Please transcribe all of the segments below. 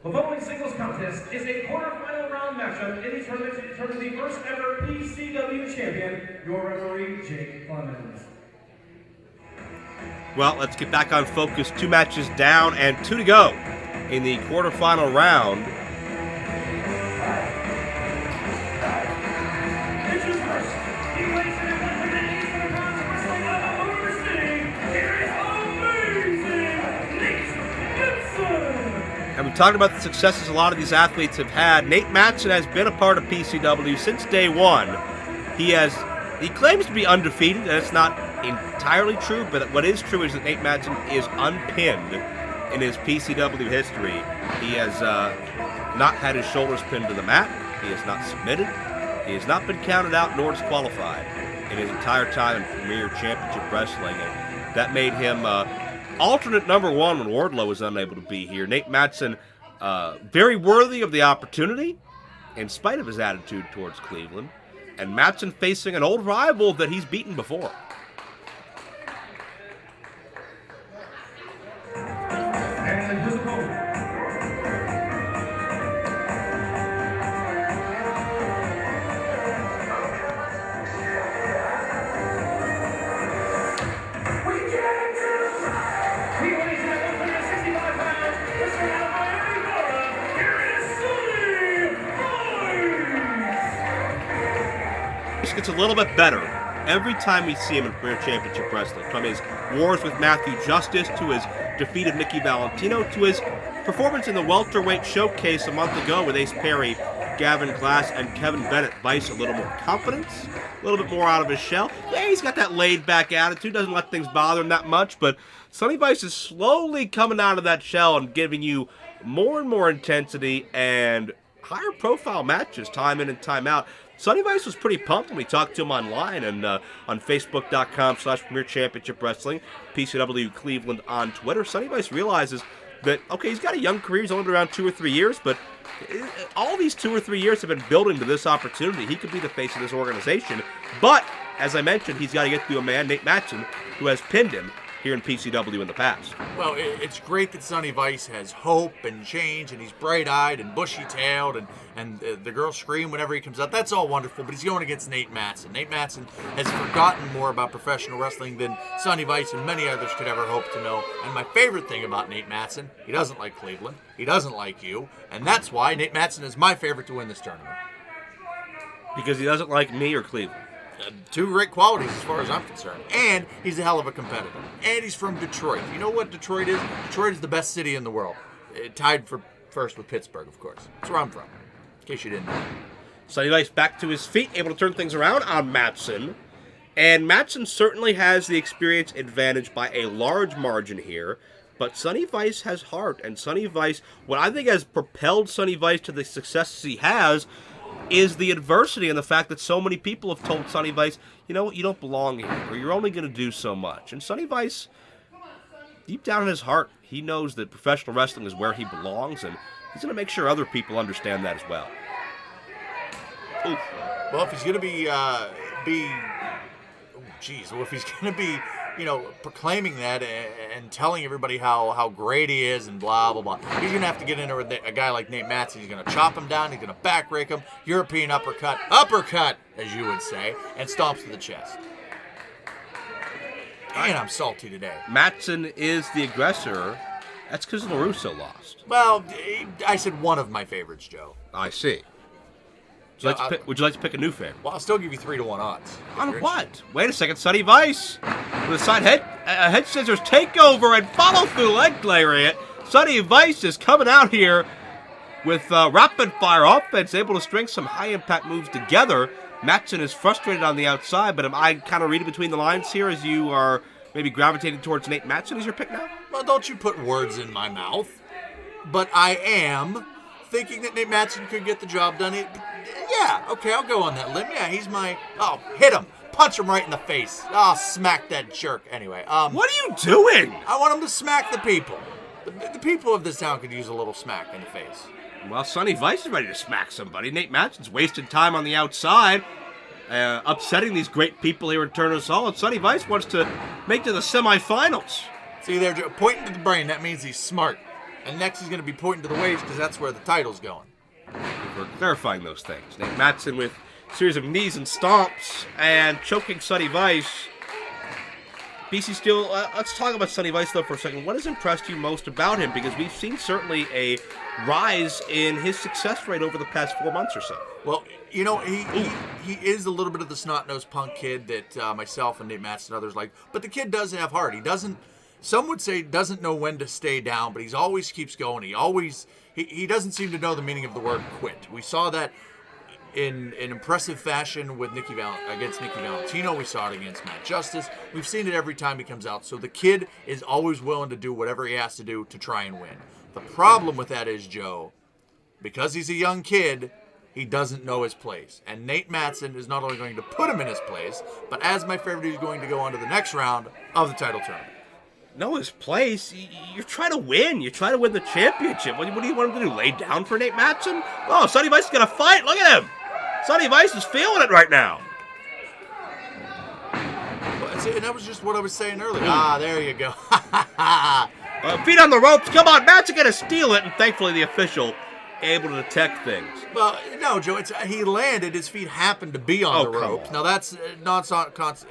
The following singles contest is a quarterfinal round matchup in the tournament to determine the first ever PCW champion. Your referee, Jake Clemens. Well, let's get back on focus. 2 matches down and 2 to go in the quarterfinal round. And we talked about the successes a lot of these athletes have had. Nate Mattson has been a part of PCW since day one. He claims to be undefeated, and it's not entirely true, but what is true is that Nate Mattson is unpinned in his PCW history. He has not had his shoulders pinned to the mat. He has not submitted. He has not been counted out nor disqualified in his entire time in Premier Championship Wrestling. And that made him alternate number 1 when Wardlow was unable to be here. Nate Mattson, very worthy of the opportunity, in spite of his attitude towards Cleveland. And Mattson facing an old rival that he's beaten before. Gets a little bit better every time we see him in Premier Championship Wrestling. From his wars with Matthew Justice, to his defeat of Nicky Valentino, to his performance in the welterweight showcase a month ago with Ace Perry, Gavin Glass, and Kevin Bennett. Vice a little more confidence, a little bit more out of his shell. Yeah, he's got that laid-back attitude, doesn't let things bother him that much, but Sonny Vice is slowly coming out of that shell and giving you more and more intensity and higher profile matches time in and time out. Sonny Vice was pretty pumped when we talked to him online and on Facebook.com/Premier Championship Wrestling, PCW Cleveland on Twitter. Sonny Vice realizes that, okay, he's got a young career, he's only been around 2 or 3 years, but all these 2 or 3 years have been building to this opportunity. He could be the face of this organization, but, as I mentioned, he's got to get through a man, Nate Mattson, who has pinned him here in PCW in the past. Well, it's great that Sonny Vice has hope and change, and he's bright-eyed and bushy-tailed, and the girls scream whenever he comes out. That's all wonderful, but he's going against Nate Mattson. Nate Mattson has forgotten more about professional wrestling than Sonny Vice and many others could ever hope to know. And my favorite thing about Nate Mattson, he doesn't like Cleveland, he doesn't like you, and that's why Nate Mattson is my favorite to win this tournament. Because he doesn't like me or Cleveland. 2 great qualities as far as I'm concerned. And he's a hell of a competitor. And he's from Detroit. You know what Detroit is? Detroit is the best city in the world. Tied for first with Pittsburgh, of course. That's where I'm from, in case you didn't know. Sonny Vice back to his feet, able to turn things around on Mattson. And Mattson certainly has the experience advantage by a large margin here. But Sonny Vice has heart. And Sonny Vice, what I think has propelled Sonny Vice to the successes he has, is the adversity and the fact that so many people have told Sonny Vice, you know what, you don't belong here, or you're only going to do so much. And Sonny Vice, deep down in his heart, he knows that professional wrestling is where he belongs, and he's going to make sure other people understand that as well. Oof. Well, if he's going to if he's going to be, proclaiming that and telling everybody how great he is and blah, blah, blah, he's going to have to get in there with a guy like Nate Mattson. He's going to chop him down. He's going to back rake him. European uppercut, as you would say, and stomps to the chest. And I'm salty today. Mattson is the aggressor. That's because LaRusso lost. Well, I said one of my favorites, Joe. I see. Would you like to pick a new favorite? Well, I'll still give you 3-1 odds. On what? Wait a second, Sonny Vice with a side head scissors takeover and follow through leg lariat. Sonny Vice is coming out here with rapid fire offense, able to string some high impact moves together. Mattson is frustrated on the outside, but am I kind of reading between the lines here as you are maybe gravitating towards Nate Mattson as your pick now? Well, don't you put words in my mouth. But I am thinking that Nate Mattson could get the job done. Yeah, okay, I'll go on that limb. Yeah, he's my... Oh, hit him. Punch him right in the face. Oh, smack that jerk. Anyway, what are you doing? I want him to smack the people. The people of this town could use a little smack in the face. Well, Sonny Vice is ready to smack somebody. Nate Mattson's wasted time on the outside, upsetting these great people here in Turner's Hall, and Sonny Vice wants to make to the semifinals. See there, Joe, pointing to the brain, that means he's smart. And next he's going to be pointing to the waist because that's where the title's going. For clarifying those things. Nate Mattson with a series of knees and stomps and choking Sonny Vice. BC Steel, let's talk about Sonny Vice, though, for a second. What has impressed you most about him? Because we've seen certainly a rise in his success rate over the past 4 months or so. Well, you know, he is a little bit of the snot-nosed punk kid that myself and Nate Mattson and others like. But the kid does have heart. He doesn't, some would say, doesn't know when to stay down, but he always keeps going. He doesn't seem to know the meaning of the word quit. We saw that in impressive fashion with against Nicky Valentino. We saw it against Matt Justice. We've seen it every time he comes out. So the kid is always willing to do whatever he has to do to try and win. The problem with that is, Joe, because he's a young kid, he doesn't know his place. And Nate Mattson is not only going to put him in his place, but as my favorite, he's going to go on to the next round of the title tournament. Know his place? You're trying to win. You're trying to win the championship. What do you want him to do? Lay down for Nate Mattson? Oh, Sonny Vice is going to fight. Look at him. Sonny Vice is feeling it right now. And that was just what I was saying earlier. There you go. Feet on the ropes. Come on, Mattson going to steal it. And thankfully the official able to detect things. Well, no, Joe, he landed. His feet happened to be on the ropes. Now, that's not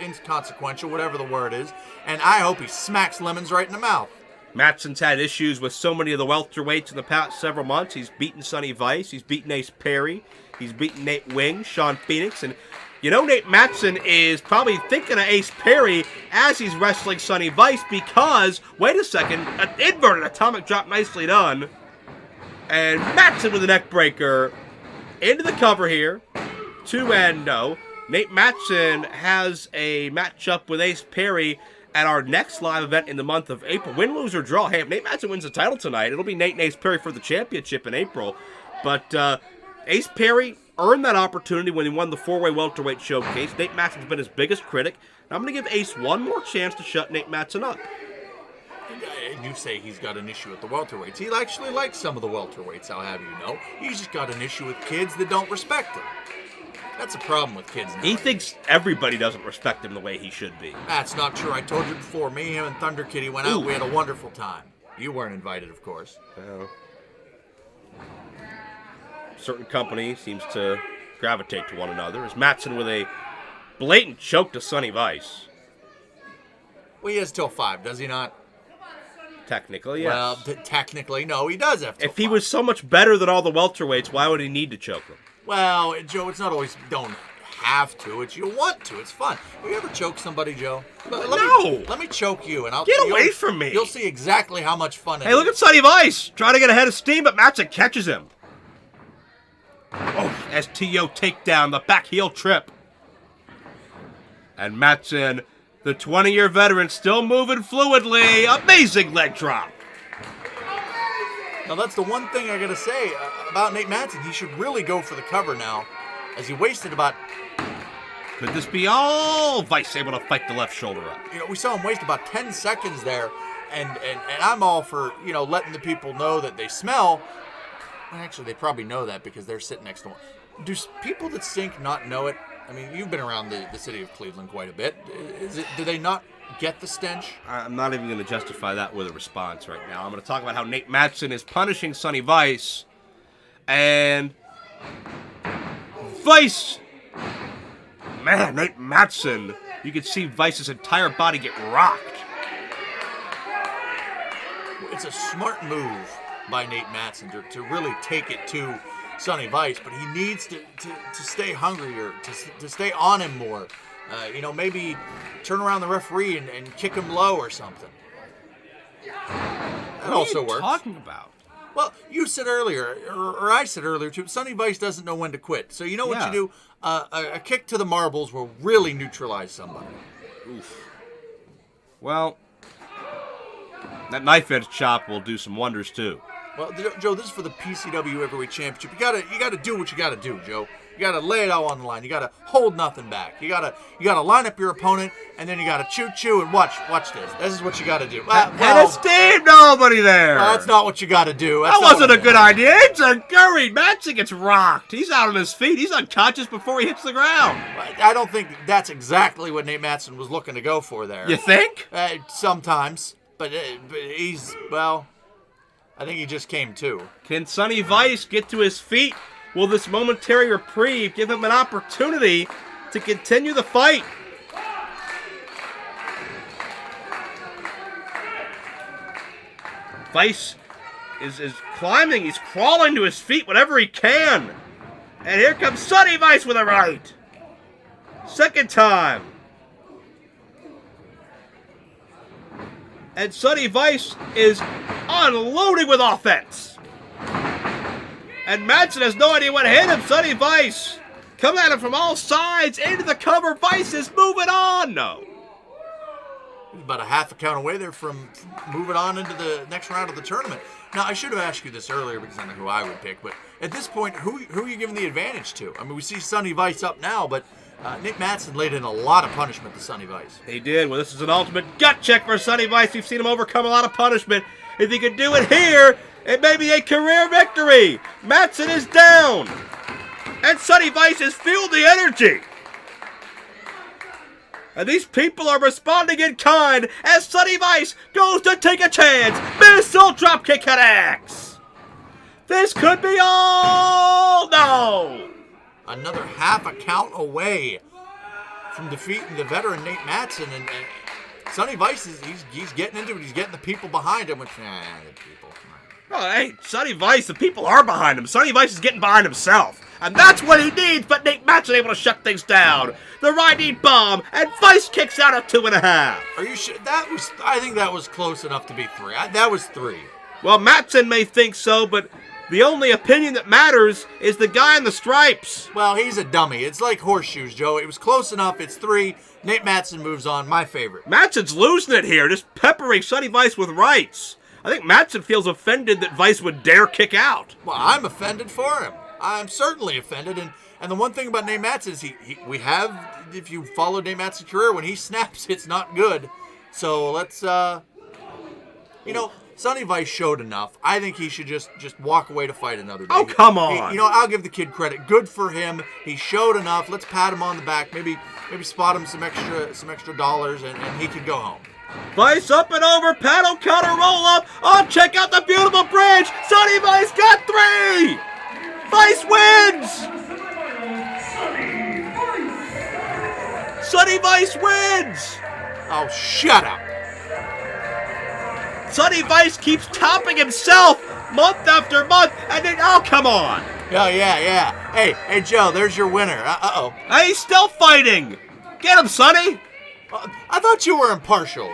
inconsequential, whatever the word is. And I hope he smacks Lemons right in the mouth. Mattson's had issues with so many of the welterweights in the past several months. He's beaten Sonny Vice. He's beaten Ace Perry. He's beaten Nate Wing, Sean Phoenix. And you know Nate Mattson is probably thinking of Ace Perry as he's wrestling Sonny Vice because, wait a second, an inverted atomic drop nicely done. And Mattson with a neck breaker into the cover here. 2-0. Nate Mattson has a matchup with Ace Perry at our next live event in the month of April. Win, lose, or draw. Hey, if Nate Mattson wins the title tonight, it'll be Nate and Ace Perry for the championship in April. But Ace Perry earned that opportunity when he won the 4-way welterweight showcase. Nate Mattson's been his biggest critic. Now I'm going to give Ace one more chance to shut Nate Mattson up. And you say he's got an issue with the welterweights. He actually likes some of the welterweights, I'll have you know. He's just got an issue with kids that don't respect him. That's a problem with kids now. He thinks everybody doesn't respect him the way he should be. That's not true. I told you before. Me, him, and Thunder Kitty went out. We had a wonderful time. You weren't invited, of course. Well, certain company seems to gravitate to one another. Is Mattson with a blatant choke to Sonny Vice? Well, he has till 5, does he not? Technically, yes. Well, technically, no, he does have till 5. If he was so much better than all the welterweights, why would he need to choke them? Well, Joe, it's not always don't have to. It's you want to. It's fun. You ever choke somebody, Joe? Let me choke you, and I'll get away from me. You'll see exactly how much fun it is. Hey, look at Sonny Vice trying to get ahead of steam, but Mattson catches him. Oh, STO takedown, the back heel trip. And Mattson, the 20-year veteran, still moving fluidly. Amazing leg drop. Now, that's the one thing I got to say about Nate Mattson. He should really go for the cover now, as he wasted about... Could this be all Vice able to fight the left shoulder up? You know, we saw him waste about 10 seconds there, and I'm all for, you know, letting the people know that they smell. Well, actually, they probably know that because they're sitting next to him. Do people that stink not know it? I mean, you've been around the city of Cleveland quite a bit. Do they not get the stench? I'm not even going to justify that with a response right now. I'm going to talk about how Nate Mattson is punishing Sonny Vice. And Vice, man, Nate Mattson, you can see Vice's entire body get rocked. It's a smart move by Nate Mattson to really take it to Sonny Vice, but he needs to stay hungrier, to stay on him more. You know, maybe turn around the referee and kick him low or something. That also works. What are you talking about? Well, you said earlier, or I said earlier too, Sonny Vice doesn't know when to quit. So you know what you do? A kick to the marbles will really neutralize somebody. Oof. Well, that knife edge chop will do some wonders too. Well, Joe, this is for the PCW Heavyweight Championship. You gotta do what you gotta do, Joe. You gotta lay it all on the line. You gotta hold nothing back. You gotta line up your opponent, and then you gotta choo and watch this. This is what you gotta do. And it's Steve, nobody there. That's not what you gotta do. That wasn't a good idea. It's a Curry. Mattson gets rocked. He's out on his feet. He's unconscious before he hits the ground. I don't think that's exactly what Nate Mattson was looking to go for there. You think? Sometimes, but he's well. I think he just came to. Can Sonny Vice get to his feet? Will this momentary reprieve give him an opportunity to continue the fight? Vice is climbing. He's crawling to his feet whenever he can. And here comes Sonny Vice with a right. Second time. And Sonny Vice is unloading with offense. And Mattson has no idea what hit him. Sonny Vice coming at him from all sides into the cover. Vice is moving on. No. He's about a half a count away there from moving on into the next round of the tournament. Now, I should have asked you this earlier because I know who I would pick, but at this point, who are you giving the advantage to? I mean, we see Sonny Vice up now, but Nick Mattson laid in a lot of punishment to Sonny Vice. He did. Well, this is an ultimate gut check for Sonny Vice. We've seen him overcome a lot of punishment. If he could do it here, it may be a career victory. Mattson is down. And Sonny Vice has fueled the energy. And these people are responding in kind as Sonny Vice goes to take a chance. Missile dropkick connects. This could be all. No. Another half a count away from defeating the veteran Nate Mattson. And Sonny Vice, he's getting into it. He's getting the people behind him. Which, the people. Oh, hey, Sonny Vice, the people are behind him. Sonny Vice is getting behind himself. And that's what he needs, but Nate Mattson able to shut things down. The riding bomb, and Vice kicks out at 2.5. Are you sure? I think that was close enough to be 3. That was 3. Well, Mattson may think so, but the only opinion that matters is the guy in the stripes. Well, he's a dummy. It's like horseshoes, Joe. It was close enough. It's 3. Nate Mattson moves on. My favorite. Mattson's losing it here, just peppering Sonny Vice with rights. I think Mattson feels offended that Vice would dare kick out. Well, I'm offended for him. I'm certainly offended, and the one thing about Nate Mattson is we have, if you follow Nate Mattson's career, when he snaps, it's not good. So let's, Sonny Vice showed enough. I think he should just walk away to fight another day. Oh, come on. I'll give the kid credit. Good for him. He showed enough. Let's pat him on the back. Maybe spot him some extra dollars, and he can go home. Vice up and over, paddle cutter, roll up. Oh, check out the beautiful bridge. Sonny Vice got 3. Vice wins! Sonny Vice wins! Oh, shut up. Sonny Vice keeps topping himself month after month, and then, oh, come on. Yeah. Hey, Joe, there's your winner. Uh-oh. He's still fighting. Get him, Sonny. I thought you were impartial.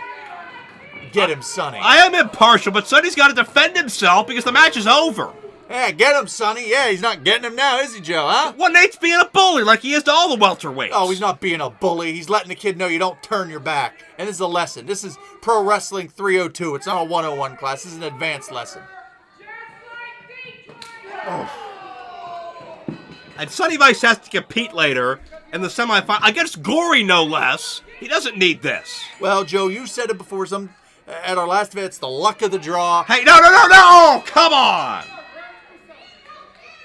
Get him, Sonny. I am impartial, but Sonny's got to defend himself because the match is over. Yeah, get him, Sonny. Yeah, he's not getting him now, is he, Joe, huh? Well, Nate's being a bully like he is to all the welterweights. Oh, he's not being a bully. He's letting the kid know you don't turn your back. And this is a lesson. This is Pro Wrestling 302. It's not a 101 class. This is an advanced lesson. Oh. And Sonny Vice has to compete later in the semifinal against Gory, no less. He doesn't need this. Well, Joe, you said it before at our last event. It's the luck of the draw. Hey, no! Come on!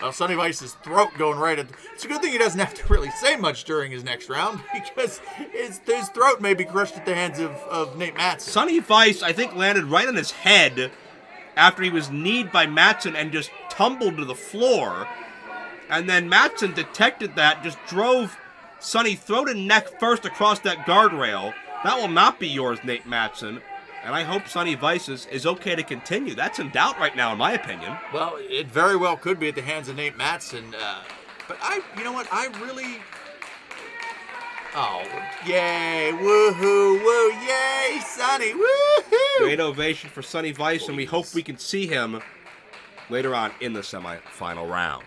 Well, Sonny Vice's throat going right at... It's a good thing he doesn't have to really say much during his next round because his throat may be crushed at the hands of Nate Mattson. Sonny Vice, I think, landed right on his head after he was kneed by Mattson and just tumbled to the floor. And then Mattson detected that, just drove Sonny throat and neck first across that guardrail. That will not be yours, Nate Mattson. And I hope Sonny Vice is okay to continue. That's in doubt right now, in my opinion. Well, it very well could be at the hands of Nate Mattson. But you know what? I really... Oh, yay, woohoo, woo, yay, Sonny, woohoo! Great ovation for Sonny Vice, and we hope we can see him later on in the semifinal round.